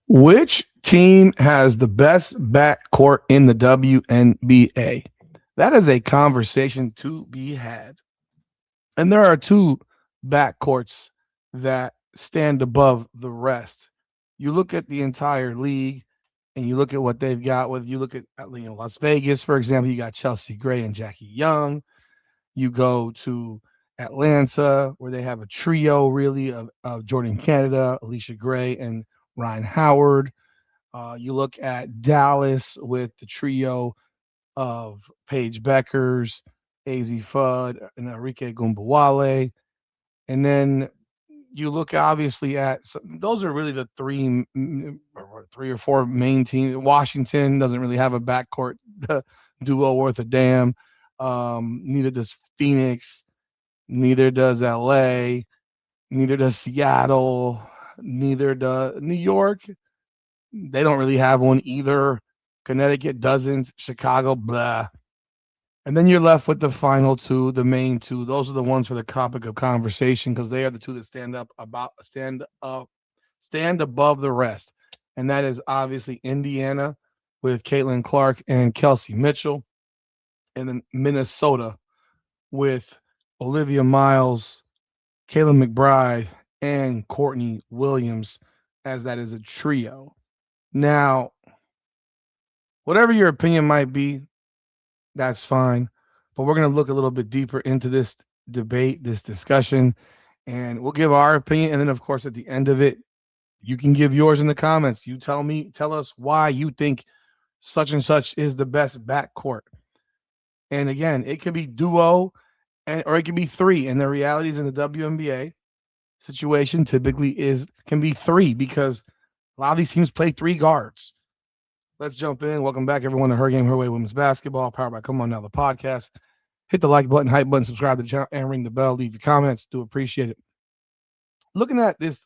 Which team has the best backcourt in the WNBA? That is a conversation to be had. And there are two backcourts that stand above the rest. You look at the entire league and you look at what they've got with you look at Las Vegas, for example, you got Chelsea Gray and Jackie Young. You go to Atlanta, where they have a trio really of Jordan Canada, Alicia Gray, and Ryan Howard. You look at Dallas with the trio of Paige Beckers, AZ Fudd, and Enrique Gumbawale. And then you look obviously at those are really the three or four main teams. Washington doesn't really have a backcourt duo worth a damn. Neither does Phoenix. Neither does LA. Neither does Seattle. Neither does New York. They don't really have one either. Connecticut doesn't. Chicago, blah. And then you're left with the final two, the main two. Those are the ones for the topic of conversation because they are the two that stand above the rest. And that is obviously Indiana with Caitlin Clark and Kelsey Mitchell, and then Minnesota with Olivia Miles, Kayla McBride, and Courtney Williams, as that is a trio. Now, whatever your opinion might be, that's fine. But we're going to look a little bit deeper into this debate, this discussion, and we'll give our opinion. And then, of course, at the end of it, you can give yours in the comments. You tell us why you think such and such is the best backcourt. And again, it could be duo or it can be three. And the realities in the WNBA situation typically can be three because a lot of these teams play three guards. Let's jump in. Welcome back, everyone, to Her Game, Her Way Women's Basketball, powered by Come On Now, the podcast. Hit the like button, hype button, subscribe to the channel, and ring the bell. Leave your comments. Do appreciate it. Looking at this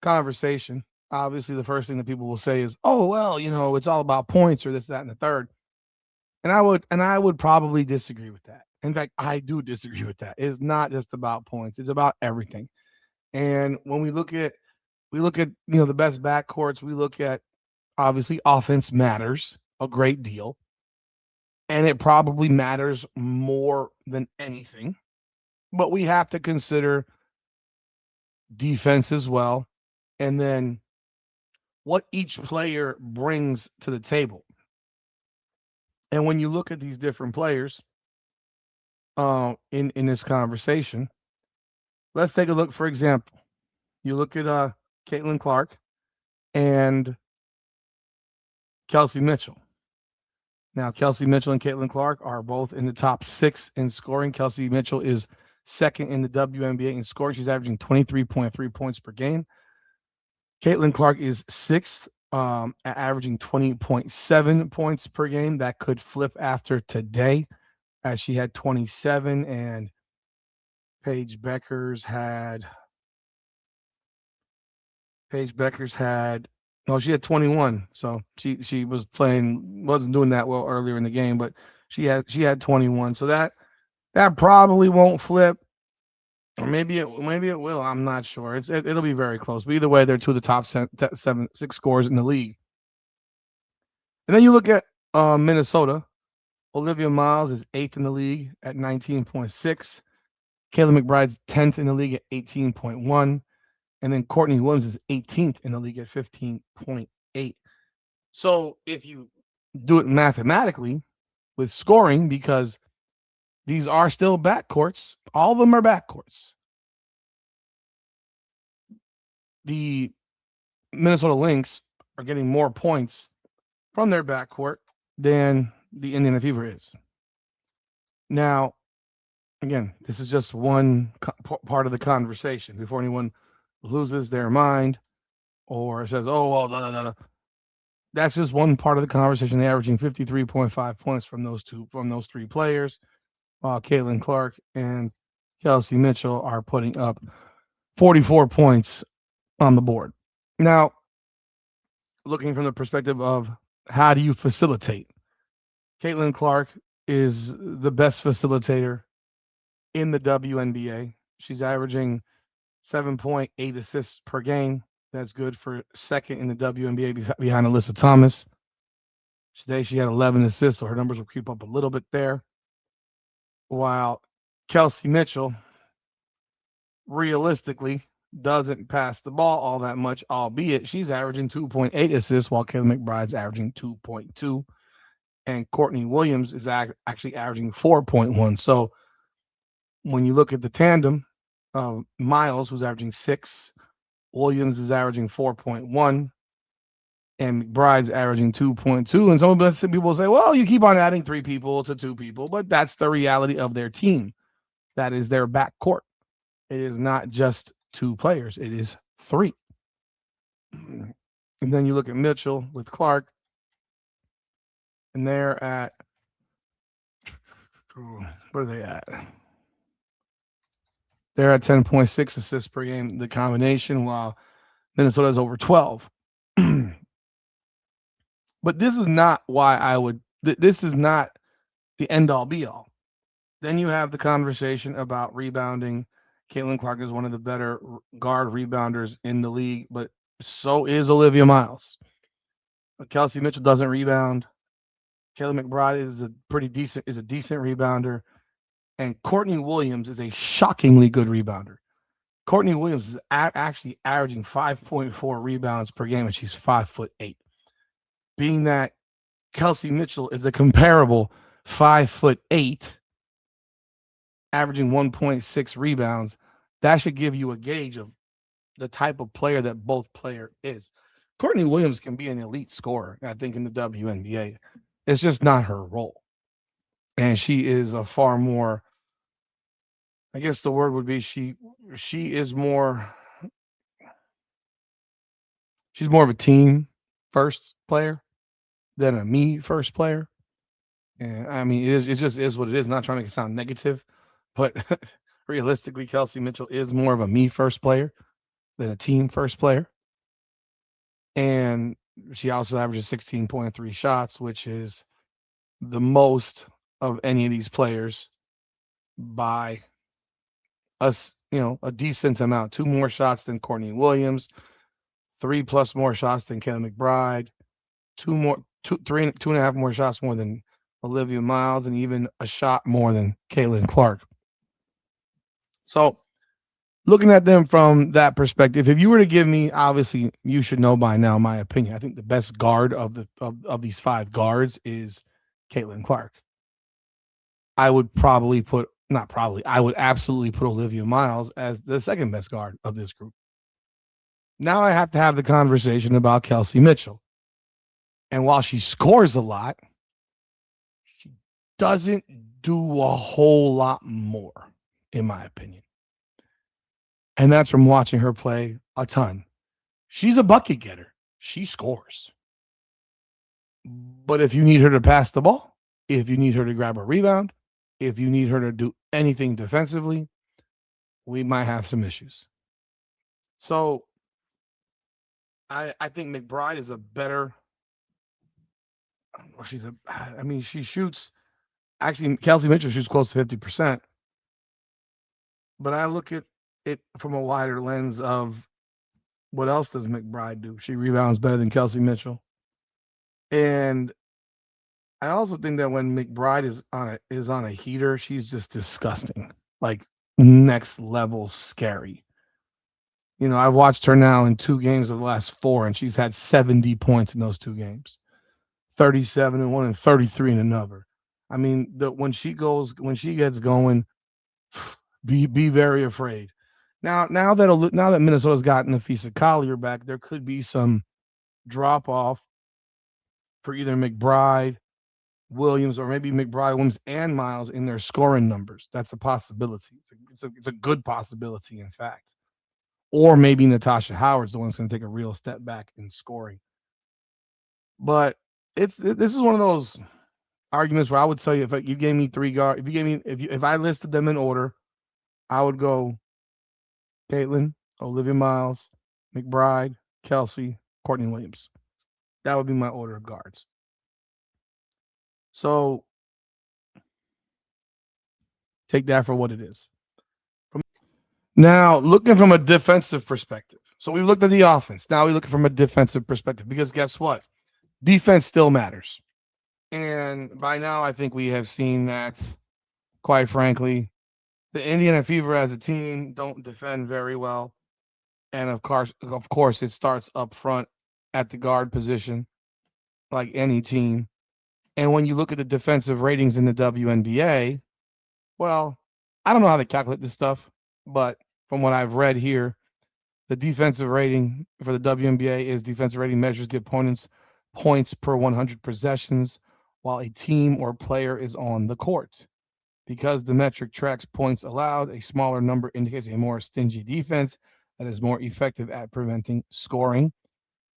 conversation, obviously the first thing that people will say is, "Oh, well, it's all about points or this, that, and the third." And I would probably disagree with that. In fact, I do disagree with that. It's not just about points; it's about everything. And when we look at the best backcourts, we look at obviously offense matters a great deal, and it probably matters more than anything. But we have to consider defense as well, and then what each player brings to the table. And when you look at these different players in this conversation, let's take a look. For example, you look at Caitlin Clark and Kelsey Mitchell. Now, Kelsey Mitchell and Caitlin Clark are both in the top 6 in scoring. Kelsey Mitchell is second in the WNBA in scoring. She's averaging 23.3 points per game. Caitlin Clark is sixth, averaging 20.7 points per game. That could flip after today, as she had 27, and Paige Beckers had. No, she had 21. So she wasn't doing that well earlier in the game, but she had 21. So that probably won't flip, or maybe it will. I'm not sure. It'll be very close. But either way, they're two of the top 6 scorers in the league. And then you look at Minnesota. Olivia Miles is 8th in the league at 19.6. Kayla McBride's 10th in the league at 18.1. And then Courtney Williams is 18th in the league at 15.8. So if you do it mathematically with scoring, because these are still backcourts, all of them are backcourts. The Minnesota Lynx are getting more points from their backcourt than the Indiana Fever is. Now, again, this is just one part of the conversation before anyone loses their mind or says, "Oh, well, da, da, da, da." That's just one part of the conversation. They're averaging 53.5 points from those three players, while Caitlin Clark and Kelsey Mitchell are putting up 44 points on the board. Now, looking from the perspective of how do you facilitate? Caitlin Clark is the best facilitator in the WNBA. She's averaging 7.8 assists per game. That's good for second in the WNBA behind Alyssa Thomas. Today she had 11 assists, so her numbers will creep up a little bit there. While Kelsey Mitchell, realistically, doesn't pass the ball all that much, albeit she's averaging 2.8 assists, while Kayla McBride's averaging 2.2. And Courtney Williams is actually averaging 4.1. So when you look at the tandem, Miles, who's averaging 6, Williams is averaging 4.1, and McBride's averaging 2.2. And some people will say, well, you keep on adding 3 people to 2 people, but that's the reality of their team. That is their backcourt. It is not just 2 players, it is 3. And then you look at Mitchell with Clark, and they're at, what are they at? They're at 10.6 assists per game, the combination, while Minnesota is over 12. But this is not why I would, this is not the end all be all. Then you have the conversation about rebounding. Caitlin Clark is one of the better guard rebounders in the league, but so is Olivia Miles. Kelsey Mitchell doesn't rebound. Kayla McBride is a decent rebounder, and Courtney Williams is a shockingly good rebounder. Courtney Williams is actually averaging 5.4 rebounds per game, and she's 5'8". Being that Kelsey Mitchell is a comparable 5'8", averaging 1.6 rebounds, that should give you a gauge of the type of player that both player is. Courtney Williams can be an elite scorer, I think, in the WNBA. It's just not her role. And she is a far more, I guess the word would be she's more of a team first player than a me first player. And I mean, it just is what it is. Not trying to make it sound negative, but realistically, Kelsey Mitchell is more of a me first player than a team first player. And she also averages 16.3 shots, which is the most of any of these players by us, a decent amount. 2 more shots than Courtney Williams, 3+ more shots than Kayla McBride, 2.5 more shots more than Olivia Miles, and even a shot more than Caitlin Clark. So looking at them from that perspective, if you were to give me, obviously you should know by now my opinion. I think the best guard of these 5 guards is Caitlin Clark. I would absolutely put Olivia Miles as the second best guard of this group. Now I have to have the conversation about Kelsey Mitchell. And while she scores a lot, she doesn't do a whole lot more, in my opinion. And that's from watching her play a ton. She's a bucket getter. She scores. But if you need her to pass the ball, if you need her to grab a rebound, if you need her to do anything defensively, we might have some issues. So I think McBride is a better. She shoots. Actually, Kelsey Mitchell shoots close to 50%. But I look at it from a wider lens of what else does McBride do? She rebounds better than Kelsey Mitchell. And I also think that when McBride is on a heater, she's just disgusting. Like next level scary. I've watched her now in 2 games of the last 4, and she's had 70 points in those 2 games. 37 in one and 33 in another. I mean, when she gets going, be very afraid. Now that Minnesota's gotten Afisa Collier back, there could be some drop off for either McBride, Williams, or maybe McBride, Williams, and Miles in their scoring numbers. That's a possibility. It's a good possibility, in fact. Or maybe Natasha Howard's the one that's going to take a real step back in scoring. But this is one of those arguments where I would tell you, if you gave me 3 guards, if I listed them in order, I would go Caitlin, Olivia Miles, McBride, Kelsey, Courtney Williams. That would be my order of guards. So take that for what it is. Now, looking from a defensive perspective, So we looked at the offense. Now we look from a defensive perspective because guess what? Defense still matters. And by now, I think we have seen that, quite frankly, the Indiana Fever as a team don't defend very well. And of course, it starts up front at the guard position, like any team. And when you look at the defensive ratings in the WNBA, well, I don't know how they calculate this stuff, but from what I've read here, the defensive rating for the WNBA is defensive rating measures the opponent's points per 100 possessions while a team or player is on the court. Because the metric tracks points allowed, a smaller number indicates a more stingy defense that is more effective at preventing scoring.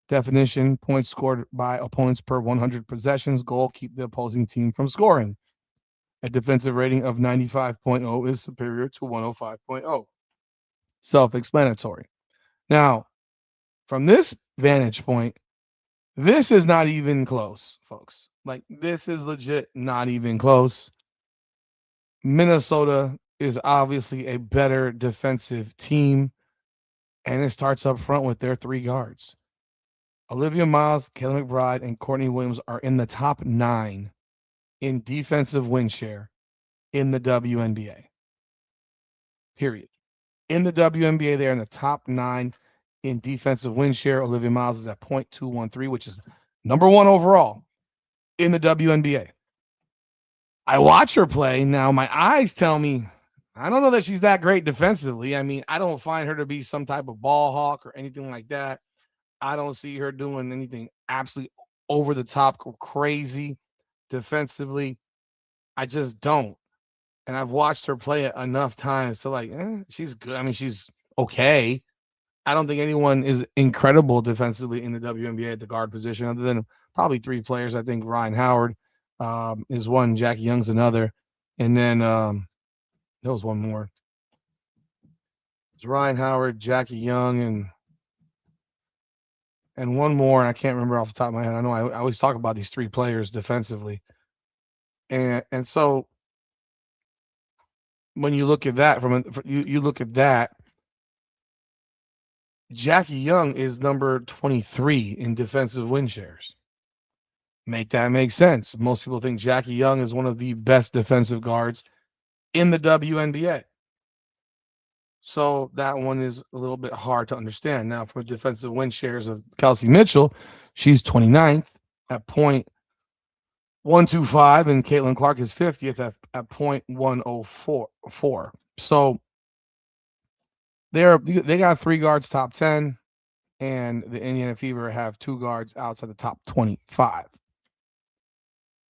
Definition: points scored by opponents per 100 possessions. Goal: keep the opposing team from scoring. A defensive rating of 95.0 is superior to 105.0. Self explanatory. Now, from this vantage point, this is not even close, folks. Like, this is legit not even close. Minnesota is obviously a better defensive team, and it starts up front with their three guards. Olivia Miles, Kayla McBride, and Courtney Williams are in the top 9 in defensive win share in the WNBA. Period. In the WNBA, they're in the top 9 in defensive win share. Olivia Miles is at .213, which is number 1 overall in the WNBA. I watch her play. Now, my eyes tell me I don't know that she's that great defensively. I mean, I don't find her to be some type of ball hawk or anything like that. I don't see her doing anything absolutely over the top crazy defensively. I just don't. And I've watched her play it enough times to like, she's good. I mean, she's okay. I don't think anyone is incredible defensively in the WNBA at the guard position, other than probably 3 players. I think Ryan Howard is one, Jackie Young's another, and then there was one more. It's Ryan Howard, Jackie Young, and one more, and I can't remember off the top of my head. I know I always talk about these 3 players defensively, and so when you look at that you look at that, Jackie Young is number 23 in defensive win shares. Make that make sense. Most people think Jackie Young is one of the best defensive guards in the WNBA. So that one is a little bit hard to understand. Now, for defensive win shares of Kelsey Mitchell, she's 29th at .125, and Caitlin Clark is 50th at .104. So they got 3 guards top 10, and the Indiana Fever have 2 guards outside the top 25,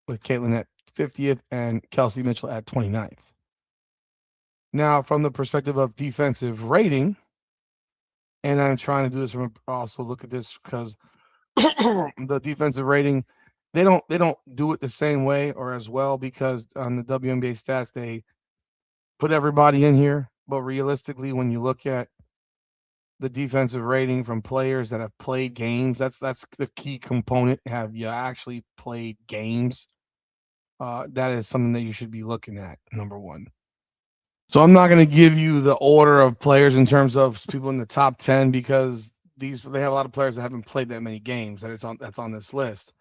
with Caitlin at 50th and Kelsey Mitchell at 29th. Now, from the perspective of defensive rating, and I'm trying to do this from also look at this because the defensive rating, they don't do it the same way or as well, because on the WNBA stats they put everybody in here, but realistically, when you look at the defensive rating from players that have played games, that's the key component. Have you actually played games? That is something that you should be looking at, number 1. So I'm not going to give you the order of players in terms of people in the top 10, because they have a lot of players that haven't played that many games that's on this list.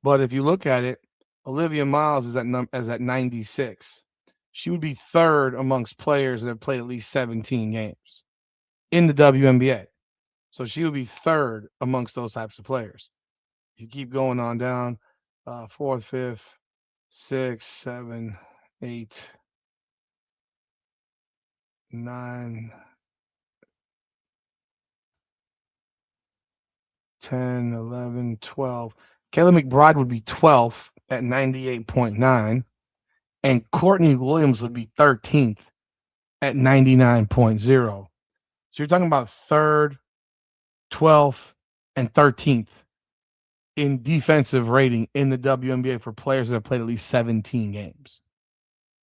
But if you look at it, Olivia Miles is at 96. She would be 3rd amongst players that have played at least 17 games in the WNBA. So she would be 3rd amongst those types of players. If you keep going on down, 4th, 5th, 6th, 7th, 8th, 9, 10, 11, 12. Kayla McBride would be 12th at 98.9, and Courtney Williams would be 13th at 99.0. So you're talking about 3rd, 12th, and 13th in defensive rating in the WNBA for players that have played at least 17 games.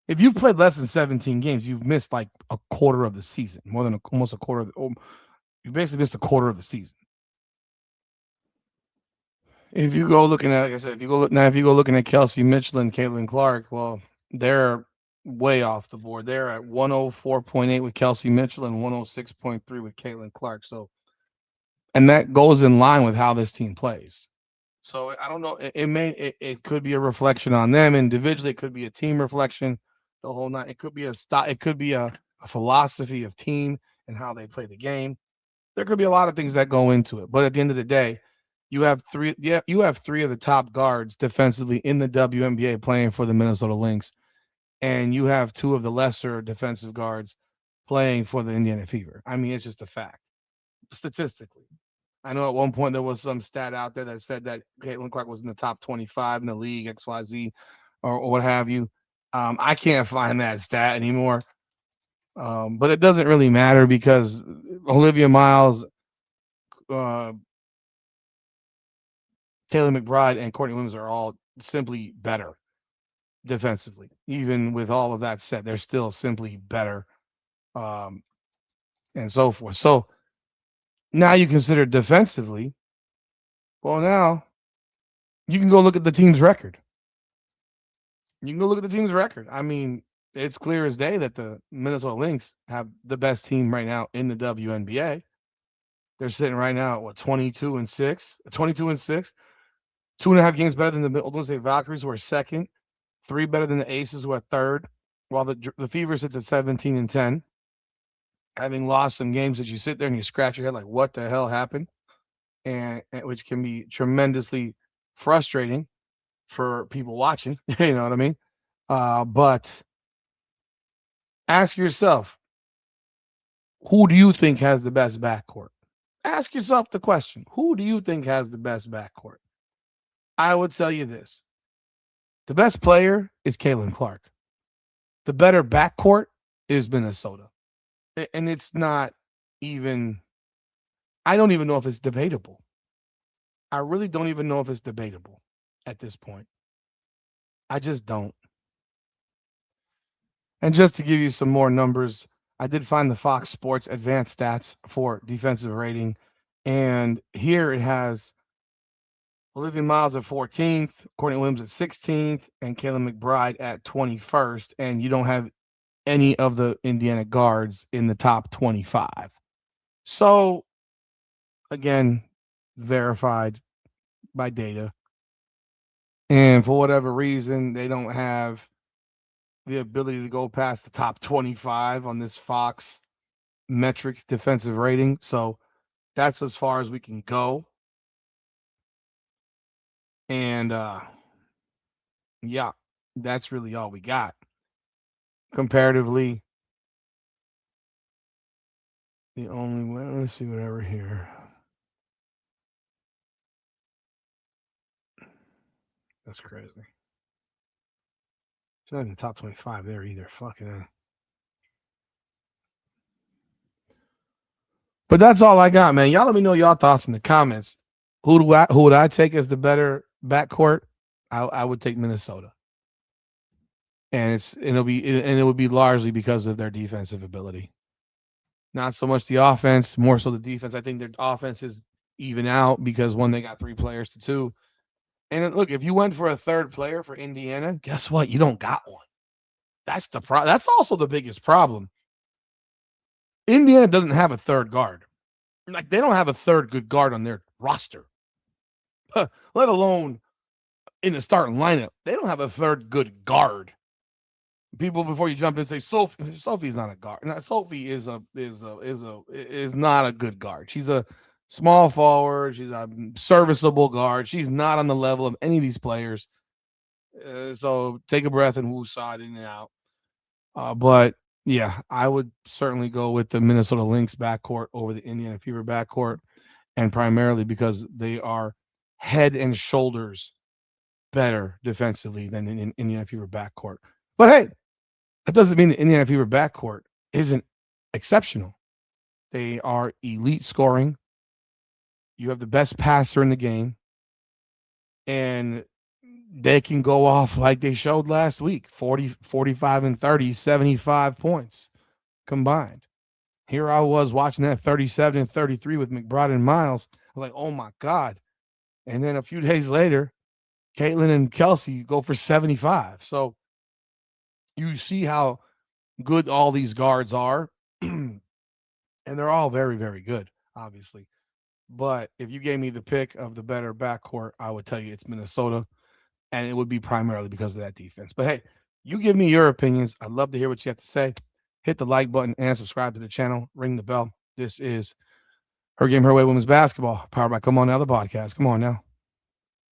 If you've played less than 17 games, you've missed like a quarter of the season, more than almost a quarter of you basically missed a quarter of the season. If you go looking at, like I said, if you go looking at Kelsey Mitchell and Caitlin Clark, well, they're way off the board. They're at 104.8 with Kelsey Mitchell and 106.3 with Caitlin Clark. So and that goes in line with how this team plays. So I don't know. It could be a reflection on them individually. It could be a team reflection. The whole night. It could be a style. It could be a philosophy of team and how they play the game. There could be a lot of things that go into it. But at the end of the day, you have three. Yeah, you have three of the top guards defensively in the WNBA playing for the Minnesota Lynx, and you have two of the lesser defensive guards playing for the Indiana Fever. I mean, it's just a fact statistically. I know at one point there was some stat out there that said that Caitlin Clark was in the top 25 in the league, XYZ, or what have you. I can't find that stat anymore. But it doesn't really matter because Olivia Miles, uh, Kayla McBride, and Courtney Williams are all simply better defensively. Even with all of that said, they're still simply better, um, and so forth. So now you consider defensively. Well, now you can go look at the team's record. You can go look at the team's record. I mean, it's clear as day that the Minnesota Lynx have the best team right now in the WNBA. They're sitting right now at what 22 and 6, 22 and 6, 2.5 games better than the Golden State Valkyries, who are second, three better than the Aces, who are third, while the Fever sits at 17 and 10, having lost some games that you sit there and you scratch your head like, what the hell happened? And which can be tremendously frustrating for people watching. You know what I mean? But ask yourself, who do you think has the best backcourt? Ask yourself the question, who do you think has the best backcourt? I would tell you this. The best player is Kayla Clark. The better backcourt is Minnesota. And it's not even, I don't even know if it's debatable. I really don't even know if it's debatable at this point. I just don't. And just to give you some more numbers, I did find the Fox Sports advanced stats for defensive rating. And here it has Olivia Miles at 14th, Courtney Williams at 16th, and Kayla McBride at 21st. And you don't have any of the Indiana guards in the top 25. So, again, verified by data. And for whatever reason, they don't have the ability to go past the top 25 on this Fox metrics defensive rating. So that's as far as we can go. And yeah, that's really all we got. Comparatively, the only way, let's see whatever here. That's crazy. It's not in the top 25 there either. Fucking. But that's all I got, man. Y'all let me know y'all thoughts in the comments. Who would I take as the better backcourt? I would take Minnesota. And it would be largely because of their defensive ability. Not so much the offense, more so the defense. I think their offense is even out because one, they got three players to two. And look, if you went for a third player for Indiana, guess what? You don't got one. That's the That's also the biggest problem. Indiana doesn't have a third guard. Like they don't have a third good guard on their roster, let alone in the starting lineup. They don't have a third good guard. People before you jump in say Sophie's not a guard. Now, Sophie is not a good guard. She's a small forward. She's a serviceable guard. She's not on the level of any of these players. So take a breath and woo side in and out. But yeah, I would certainly go with the Minnesota Lynx backcourt over the Indiana Fever backcourt, and primarily because they are head and shoulders better defensively than in Indiana Fever backcourt. But hey, that doesn't mean the Indiana Fever backcourt isn't exceptional. They are elite scoring. You have the best passer in the game, and they can go off like they showed last week 40, 45, and 30, 75 points combined. Here I was watching that 37 and 33 with McBride and Miles. I was like, oh my God. And then a few days later, Caitlin and Kelsey go for 75. So you see how good all these guards are. And they're all very, very good, obviously. But if you gave me the pick of the better backcourt, I would tell you it's Minnesota, and it would be primarily because of that defense. But hey, you give me your opinions. I'd love to hear what you have to say. Hit the like button and subscribe to the channel. Ring the bell. This is Her Game, Her Way Women's Basketball, powered by Come On Now, the podcast. Come on now.